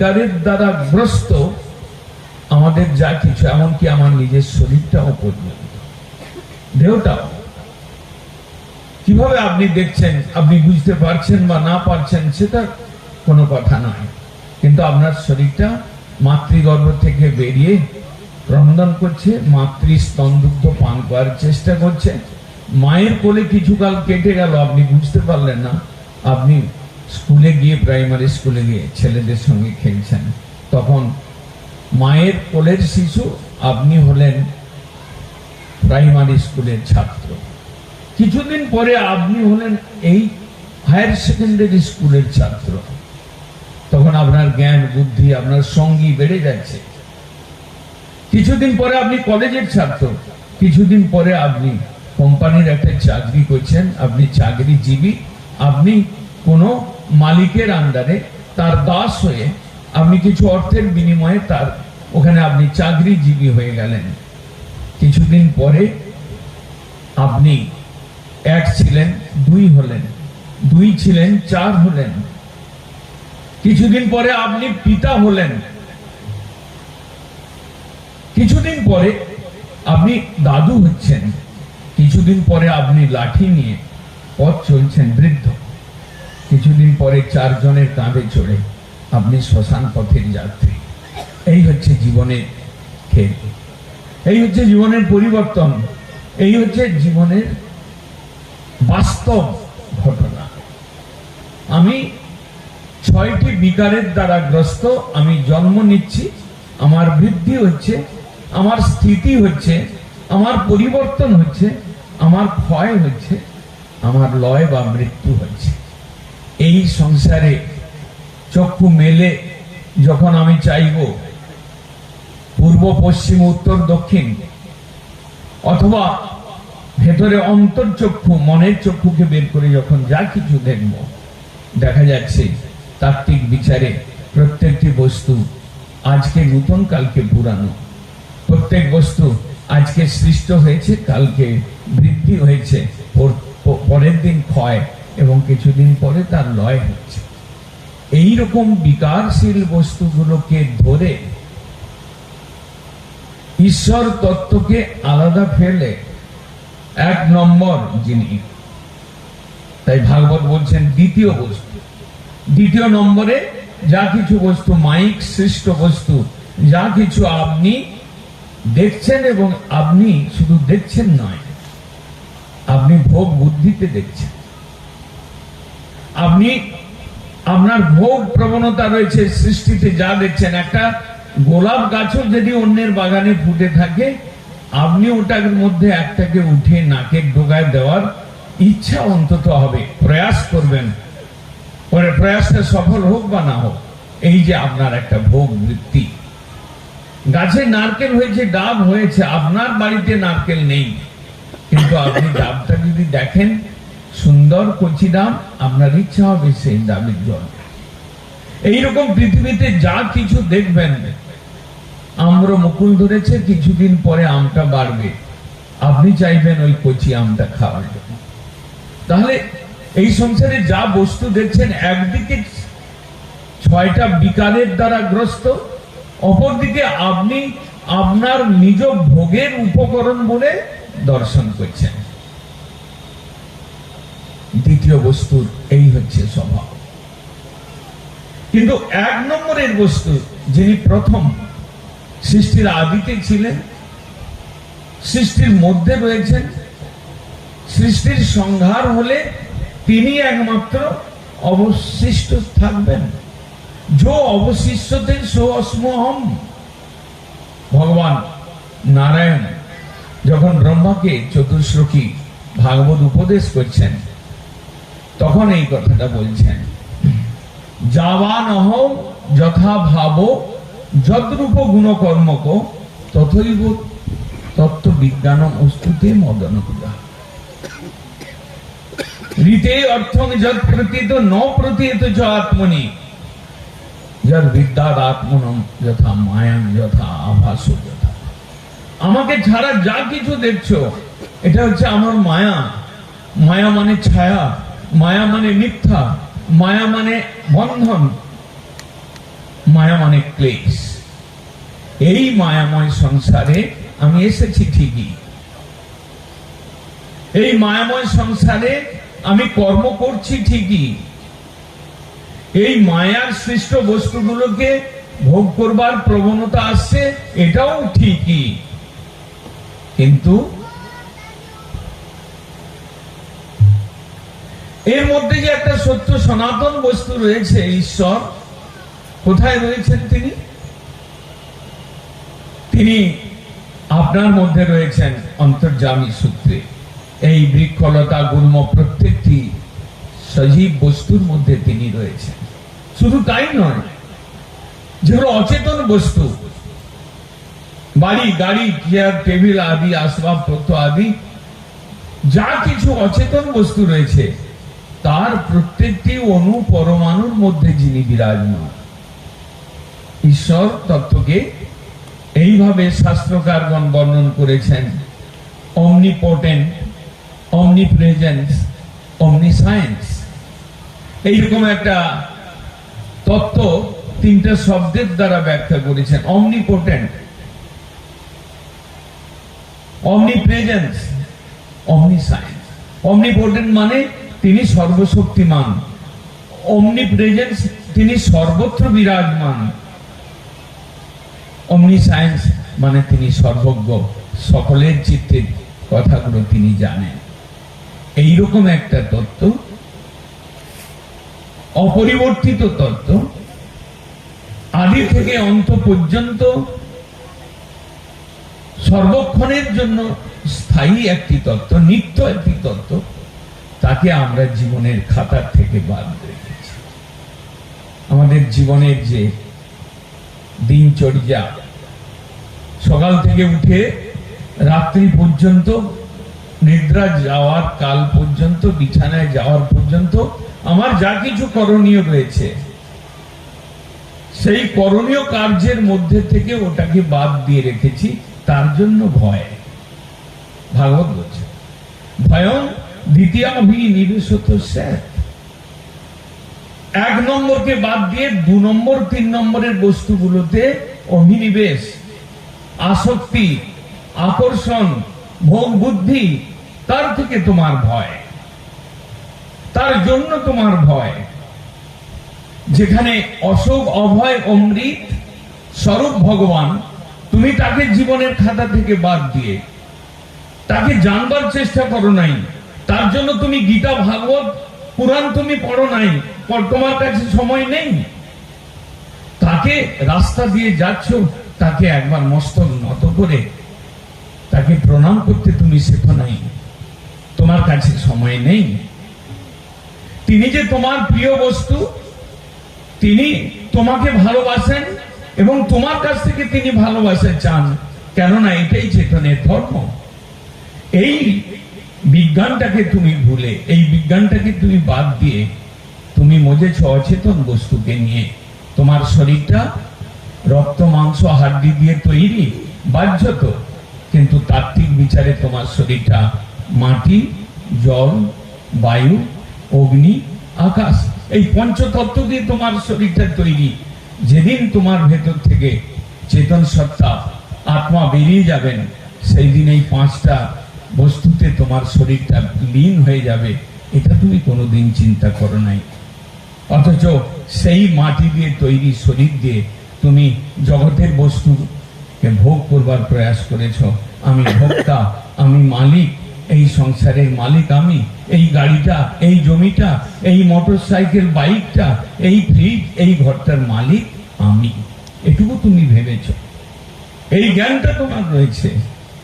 বিকারের দ্বারা গ্রস্ত আমাদের যা কিছু, এমনকি আমার নিজের শরীরটাও পর্যন্ত, দেহটাও। কিভাবে আপনি দেখছেন, আপনি বুঝতে পারছেন বা না পারছেন সেটা কোনো কথা নয়, কিন্তু আপনার শরীরটা মাতৃগর্ভ থেকে বেরিয়ে ক্রন্দন করছে, মাতৃস্তনদুগ্ধ পান করার চেষ্টা করছে। মায়ের কোলে কিছুকাল কেটে গেল, আপনি বুঝতে পারলেন না। আপনি স্কুলে গিয়ে, প্রাইমারি স্কুলে গিয়ে ছেলেদের সঙ্গে খেলছেন, তখন মায়ের কোলের শিশু, আপনি হলেন প্রাইমারি স্কুলের ছাত্র। কিছুদিন পরে আপনি হলেন এই হায়ার সেকেন্ডারি স্কুলের ছাত্র। তখন আপনার জ্ঞান বুদ্ধি, আপনার সঙ্গী বেড়ে যাচ্ছে। কিছুদিন পরে আপনি কলেজের ছাত্র, কিছুদিন পরে আপনি কোম্পানির একটা চাকরি করছেন, আপনি চাকরিজীবী, আপনি কোনো মালিকের আন্ডারে তার দাস হয়ে আপনি কিছু অর্থের বিনিময়ে তার ওখানে আপনি চাকরিজীবী হয়ে গেলেন। কিছুদিন পরে আপনি 1 ছিলেন 2 হলেন, 2 ছিলেন 4 হলেন। কিছুদিন পরে আপনি পিতা হলেন, কিছুদিন পরে আপনি দাদু হচ্ছেন, কিছুদিন পরে আপনি লাঠি নিয়ে পথ চলছেন বৃদ্ধ, কিছুদিন পরে 4 জনের কাঁধে চড়ে আপনি শ্মশান পথের যাত্রী। এই হচ্ছে জীবনের খেল, এই হচ্ছে জীবনের পরিবর্তন, এই হচ্ছে জীবনের বাস্তব ঘটনা। আমি 6টি বিকারের দ্বারা গ্রস্ত, আমি জন্ম নিচ্ছি, আমার বৃদ্ধি হচ্ছে, আমার স্থিতি হচ্ছে, আমার পরিবর্তন হচ্ছে, আমার ক্ষয় হচ্ছে, আমার লয় বা মৃত্যু হচ্ছে। এই সংসারে চক্ষু মেলে যখন আমি চাইব পূর্ব পশ্চিম উত্তর দক্ষিণ, অথবা ভেতরে অন্তর্চক্ষু, মনের চক্ষুকে বের করে যখন যা কিছু দেখব, দেখা যাচ্ছে তাত্ত্বিক বিচারে প্রত্যেকটি বস্তু আজকে নূতন, কালকে পুরানো। প্রত্যেক বস্তু আজকে সৃষ্ট হয়েছে, কালকে বৃদ্ধি হয়েছে, পরের দিন ক্ষয় এবং কিছুদিন পরে তার লয় হচ্ছে। এইরকম বিকারশীল বস্তুগুলোকে ধরে ঈশ্বর তত্ত্বকে আলাদা ফেলে 1 নম্বর যিনি, তাই ভাগবত বলছেন দ্বিতীয় বস্তু। দ্বিতীয় নম্বরে যা কিছু বস্তু, মাইক সৃষ্ট বস্তু, যা কিছু আপনি দেখছেন, এবং আপনি শুধু দেখছেন নয়, আপনি ভোগ বুদ্ধিতে দেখছেন। আপনি, আপনার ভোগ প্রবণতা রয়েছে সৃষ্টিতে, যা দেখছেন। একটা গোলাপ গাছও যদি অন্যের বাগানে ফুটে থাকে, আপনি ওটার মধ্যে একটাকে উঠে নাকের ডোগায় দেওয়ার ইচ্ছা অন্তত হবে, প্রয়াস করবেন। পরে প্রয়াসটা সফল হোক বা না হোক, এই যে আপনার একটা ভোগ বৃত্তি। গাছে নারকেল হয়েছে, ডাব হয়েছে, আপনার বাড়িতে নারকেল নেই, কিন্তু আপনি ডাবটা যদি দেখেন সুন্দর কচি ডাব, আপনার ইচ্ছা হবে সেই ডাবের জল। এইরকম পৃথিবীতে যা কিছু দেখবেন, আম্র মুকুল ধরেছে, কিছুদিন পরে আমটা বাড়বে, আপনি চাইবেন ওই কচি আমটা খাওয়ার জন্য। তাহলে এই সংসারে যা বস্তু দেখছেন, একদিকে 6টা বিকারের দ্বারা গ্রস্ত, অপরদিকে আপনি আপনার নিজ ভোগের উপকরণ বলে দর্শন করছেন। দ্বিতীয় বস্তুর এই হচ্ছে স্বভাব। কিন্তু 1 নম্বরের বস্তু, যিনি প্রথম সৃষ্টির আদিতে ছিলেন, সৃষ্টির মধ্যে রয়েছেন, সৃষ্টির সংহার হলে তিনি একমাত্র অবশিষ্ট থাকবেন। जो অবশিষ্টতে সো অস্মহম। ভগবান নারায়ণ যখন ব্রহ্মাকে চতুর্শ্লোকী ভাগবত উপদেশ করছেন, তখন এই কথাটা বলছেন, যাবান অহং যথা ভাব যদ্রূপ গুণকর্মক তথৈব তত্ত্ব বিজ্ঞানম অস্তুতে মদনুকুলা। রীতে অর্থং যৎ প্রতীত ন প্রতীত চ আত্মনি যৎ বিদ্যাৎ আত্মনম যথা মায়াং যথা আভাস যথা। আমাকে ছাড়া যা কিছু দেখছো, এটা হচ্ছে আমার মায়া। মায়া মানে ছায়া, মায়া মানে মিথ্যা, মায়া মানে বন্ধন। মায়া মানে ক্লেশ। এই মায়াময় সংসারে আমি এসেছি ঠিকই, এই মায়াময় সংসারে আমি কর্ম করছি ঠিকই, এই মায়ার সৃষ্ট বস্তুগুলোকে ভোগ করবার প্রবণতা আসছে, এটাও ঠিকই, কিন্তু এর মধ্যে যে একটা সত্য সনাতন বস্তু রয়েছে, ঈশ্বর কোথায় রয়েছেন? তিনি আপনার মধ্যে রয়েছেন অন্তর্যামী সূত্রে। এই বৃক্ষলতা গুল্ম প্রত্যেকটি সজীব বস্তুর মধ্যে তিনি রয়েছেন। শুধু তাই নয়, যেগুলো অচেতন বস্তু, বাড়ি গাড়ি চেয়ার টেবিল আদি আসবাবপত্র আদি যা কিছু অচেতন বস্তু রয়েছে, তার প্রত্যেকটি অণু পরমাণুর মধ্যে যিনি বিরাজমান। ঈশ্বর তত্ত্বকে এইভাবে শাস্ত্রকারগণ বর্ণন করেছেন: অমনিপোটেন্ট, অমনিপ্রেজেন্স, অমনিসায়েন্স। এইরকম একটা তত্ত্ব তিনটা শব্দের দ্বারা ব্যাখ্যা করেছেন। অমনিপোটেন্ট, অমনিপ্রেজেন্স, অমনিসায়েন্স। অমনিপোটেন্ট মানে তিনি সর্বশক্তিমান, অমনিপ্রেজেন্স তিনি সর্বত্র বিরাজমান, অমনিসায়েন্স মানে তিনি সর্বজ্ঞ, সকলের চিত্তের কথাগুলো তিনি জানেন। এইরকম একটা তত্ত্ব, অপরিবর্তিত তত্ত্ব, আদি থেকে অন্ত পর্যন্ত সর্বক্ষণের জন্য স্থায়ী একটি তত্ত্ব, নিত্য একটি তত্ত্ব, তাকে আমরা জীবনের খাতার থেকে বাদ রেখেছি। আমাদের জীবনের যে দিনচর্যা, সকাল থেকে উঠে রাত্রি পর্যন্ত, নিদ্রা যাওয়ার কাল পর্যন্ত, বিছানায় যাওয়ার পর্যন্ত আমার যা কিছু করণীয় রয়েছে, সেই করণীয় কার্যের মধ্যে থেকে ওটাকে বাদ দিয়ে রেখেছি। তার জন্য ভয়। ভাগবত বলছে ভয়ং দ্বিতীয়াভিনিবেশত স্যাৎ। 1 নম্বরকে বাদ দিয়ে 2 নম্বর 3 নম্বরের বস্তুগুলোতে অভিনিবেশ, আসক্তি, আকর্ষণ, ভোগ বুদ্ধি, তার থেকে তোমার ভয়, তার জন্য তোমার ভয়। যেখানে অশোক অভয় অমৃত স্বরূপ ভগবান, তুমি তাকে জীবনের খাতা থেকে বাদ দিয়ে তাকে জানবার চেষ্টা করো নাই, তার জন্য তুমি গীতা ভাগবত পুরাণ তুমি পড়ো নাই, তোমার কাছে সময় নেই। তাকে রাস্তা দিয়ে যাচ্ছ, তাকে একবার মস্তক নত করে তাকে প্রণাম করতে তুমি শেখো নাই, তোমার কাছে সময় নেই। তিনি যে তোমার প্রিয় বস্তু, তিনি তোমাকে ভালোবাসেন এবং তোমার কাছ থেকে তিনি ভালোবাসা চান, কেননা এটাই চেতনের ধর্ম। এই বিজ্ঞানটাকে তুমি ভুলে, এই বিজ্ঞানটাকে তুমি বাদ দিয়ে তুমি মজেছ অচেতন বস্তুকে নিয়ে। তোমার শরীরটা রক্ত মাংস হাড্ডি দিয়ে তৈরি, বাহ্যত, কিন্তু তাত্ত্বিক বিচারে তোমার শরীরটা মাটি, জল, বায়ু, অগ্নি, আকাশ, এই পঞ্চতত্ত্ব দিয়ে তোমার শরীরটা তৈরি। যেদিন তোমার ভেতর থেকে চেতন সত্তা আত্মা বেরিয়ে যাবেন, সেই দিন এই 5টা বস্তুতে তোমার শরীরটা লীন হয়ে যাবে, এটা তুমি কোনোদিন চিন্তা করো নাই। অথচ সেই মাটি দিয়ে তৈরি শরীর দিয়ে তুমি জগতের বস্তুকে ভোগ করবার প্রয়াস করেছ। আমি ভোক্তা, আমি মালিক, এই সংসারের মালিক আমি, এই গাড়িটা, এই জমিটা, এই মোটরসাইকেল, বাইকটা, এই ফ্রিজ, এই ঘরটার মালিক আমি, এটুকু তুমি ভেবেছ। এই জ্ঞানটা তোমার রয়েছে,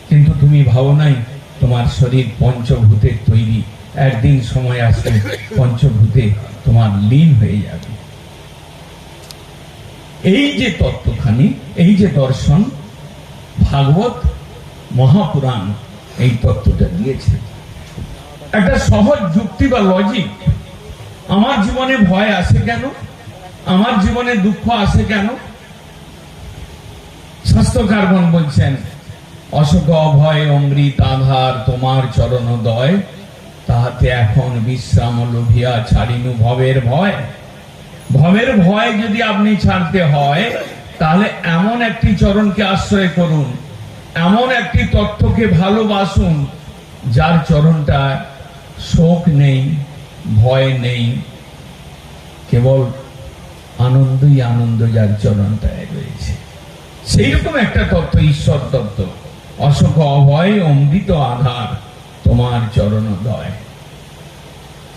কিন্তু তুমি ভাবো নাই তোমার শরীর পঞ্চভূতের তৈরি। একদিন সময় আসবে পঞ্চভূতে তোমার লীন হয়ে যাবে। এই যে তত্ত্বখানি, এই যে দর্শন, ভাগবত মহাপুরাণ এই তত্ত্বটা দিয়েছে। একটা সহজ যুক্তি বা লজিক। আমার জীবনে ভয় আসে কেন, আমার জীবনে দুঃখ আসে কেন? শাস্ত্রকারগণ বলছেন, অশোক অভয় অমৃত আধার তোমার চরণোদয়, তাহাতে এখন বিশ্রাম লোভিয়া ছাড়িনু ভবের ভয়। ভবের ভয় যদি আপনি ছাড়তে হয়, তাহলে এমন একটি চরণকে আশ্রয় করুন, এমন একটি তত্ত্বকে ভালোবাসুন, যার চরণটা শোক নেই, ভয় নেই, কেবল আনন্দই আনন্দ যার চরণটায় রয়েছে। সেই রকম একটা তত্ত্ব ঈশ্বর তত্ত্ব। অশোক অভয় অমৃত আধার তোমার চরণোদয়।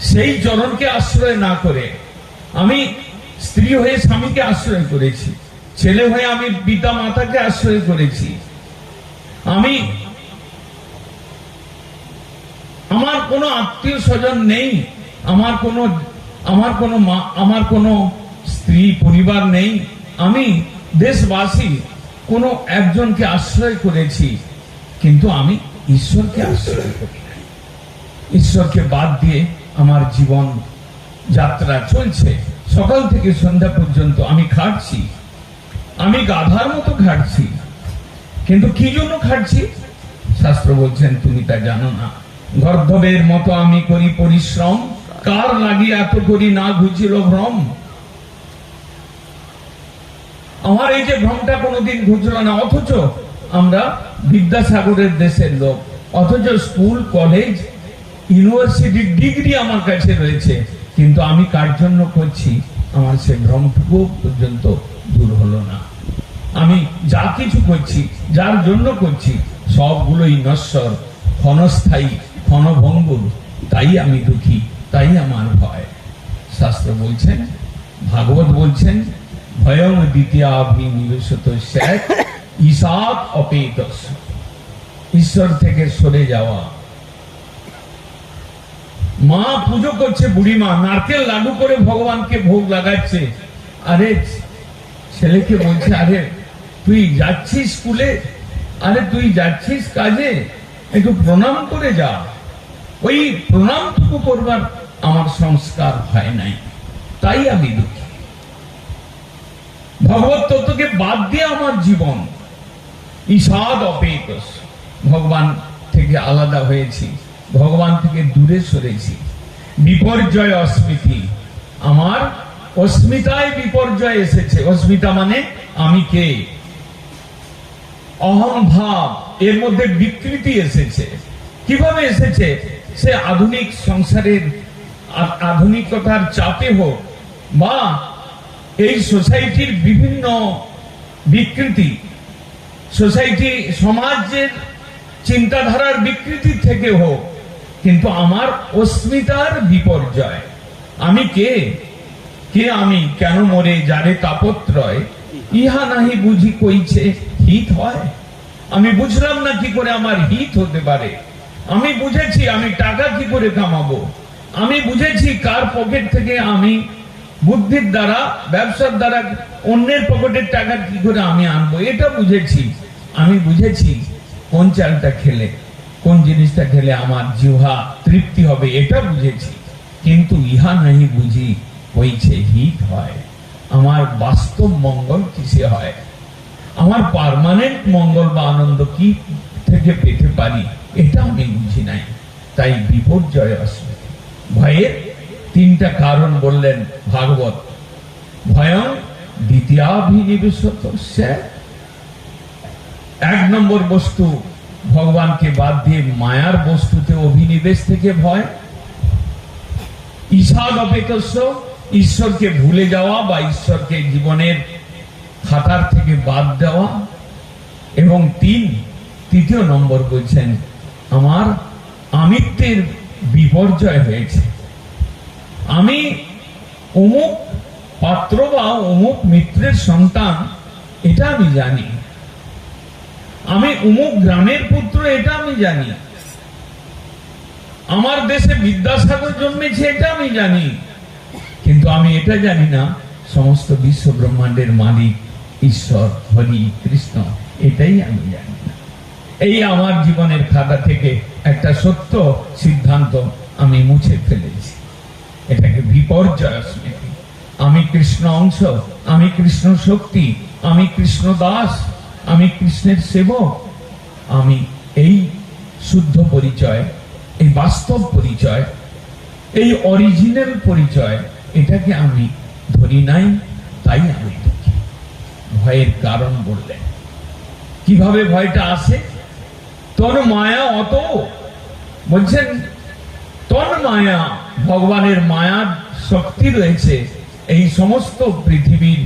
সেই চরণকে আশ্রয় না করে আমি স্ত্রী হয়ে স্বামীকে আশ্রয় করেছি, ছেলে হয়ে আমি পিতা মাতাকে আশ্রয় করেছি, আমি আমার কোনো আত্মীয় স্বজন নেই, আমার কোনো স্ত্রী পরিবার নেই, আমি দেশবাসী কোনো একজনকে আশ্রয় করেছি, কিন্তু আমি ঈশ্বরকে আশ্রয় করি না। ঈশ্বরকে বাদ দিয়ে আমার জীবন যাত্রা চলছে। সকাল থেকে সন্ধ্যা পর্যন্ত আমি খাটছি, আমি গাধার মতো খাটছি। কিন্তু কি জন্য খাটছি? শাস্ত্র বলছেন তুমি তা জানো না। গর্ধবের মতো আমি করি পরিশ্রম, কার লাগিয়ে এত করি না ঘুচিল ভ্রম। আমার এই যে ভ্রমটা কোনোদিন ঘুচল না, অথচ আমরা বিদ্যাসাগরের দেশের লোক, অথচ স্কুল কলেজ ইউনিভার্সিটির ডিগ্রি আমার কাছে রয়েছে, কিন্তু আমি কার জন্য করছি আমার সে ভ্রমটুকু পর্যন্ত দূর হলো না। আমি যা কিছু করছি, যার জন্য করছি, সবগুলোই নশ্বর, ক্ষণস্থায়ী, ক্ষণভঙ্গুর। তাই আমি দুঃখী, তাই আমার ভয়। শাস্ত্র বলছেন, ভাগবত বলছেন, ভয়ং দ্বিতীয়াভিনিবেশত স্যাৎ ঈশাত অপেতস। ঈশ্বর থেকে সরে যাওয়া। মা পুজো করছে, বুড়িমা নারকেল লাডু করে ভগবানকে ভোগ লাগাচ্ছে, আরে ছেলেকে বলছে, আরে তুই যাচ্ছিস স্কুলে, আরে তুই যাচ্ছিস কাজে, একটু প্রণাম করে যা। ওই প্রণামটুকু করবার আমার সংস্কার হয় নাই, তাই আমি দুঃখী। ভগবত তত্ত্বকে বাদ দিয়ে আমার জীবন ঈষাদ অপেতস। ভগবান থেকে আলাদা হয়েছি, ভগবান থেকে দূরে সরেছি। বিপর্যয় অস্মিতি, আমার অস্মিতায় বিপর্যয় এসেছে। অস্মিতা মানে আমি কে, অহং ভাব, এর মধ্যে বিকৃতি এসেছে। কিভাবে এসেছে? সে আধুনিক সংসারের আধুনিকতার চাপে হোক, বা এই সোসাইটির বিভিন্ন বিকৃতি, সোসাইটি সমাজের চিন্তাধারার বিকৃতি থেকে হোক, কিন্তু আমার অস্মিতার বিপর্যয়। আমি কে, কে আমি, কেন মরে যারে তাপত্রয়, ইহা নাহি বুঝি কইছে হিত হয়। আমি বুঝলাম না কি করে আমার হিত হতে পারে। আমি বুঝেছি আমি টাকা কি করে কামাবো, আমি বুঝেছি কার পকেট থেকে আমি বুদ্ধির দ্বারা, ব্যবসার দ্বারা অন্যের পকেটের টাকা কি করে আমি আনবো, এটা বুঝেছি। আমি বুঝেছি কোন চালটা খেলে, কোন জিনিসটা খেলে আমার জিহ্বা তৃপ্তি হবে, এটা বুঝেছি। কিন্তু ইহা নাহি বুঝি কইছে হিত হয়। আমার বাস্তব মঙ্গল কিসে হয়, আমার পার্মানেন্ট মঙ্গল বা আনন্দ কি থেকে পেতে পারি, এটা আমি বুঝি নাই। তাই বিপর্যয় আসবে। ভয়ের তিনটা কারণ বললেন ভাগবত। ভয়ং দ্বিতীয়াভিনিবেশত স্যাৎ। এক নম্বর বস্তু, ভগবানকে বাদ দিয়ে মায়ার বস্তুতে অভিনিবেশ থেকে ভয়। ঈশাদ অপেতস্য, ঈশ্বরকে ভুলে যাওয়া বা ঈশ্বরকে জীবনের খাতার থেকে বাদ দেওয়া। এবং তৃতীয় নম্বর বলছেন, আমার আমিত্বের বিপর্যয় হয়েছে। আমি অমুক পাত্র বা অমুক মিত্রের সন্তান, এটা আমি জানি। আমি অমুক গ্রামের পুত্র, এটা আমি জানি। আমার দেশে বিদ্যাসাগর জন্মেছে, এটা আমি জানি। কিন্তু আমি এটা জানি না সমস্ত বিশ্ব ব্রহ্মাণ্ডের মালিক ঈশ্বর, হরি কৃষ্ণ, এটাই আমি জানি না। এই আমার জীবনের খাতা থেকে একটা সত্য সিদ্ধান্ত আমি মুছে ফেলেছি। এটাকে বিপর্যয় স্মৃতি। আমি কৃষ্ণ অংশ, আমি কৃষ্ণ শক্তি, আমি কৃষ্ণ দাস, আমি কৃষ্ণের সেবক। আমি এই শুদ্ধ পরিচয়, এই বাস্তব পরিচয়, এই অরিজিনাল পরিচয়, এটাকে আমি ধরি নাই, তাই আমি দুঃখী। ভয়ের কারণ বললেন। কিভাবে ভয়টা আসে? তন মায়া অত, বলছেন তন মায়া, ভগবানের মায়ার শক্তি রয়েছে এই সমস্ত পৃথিবীর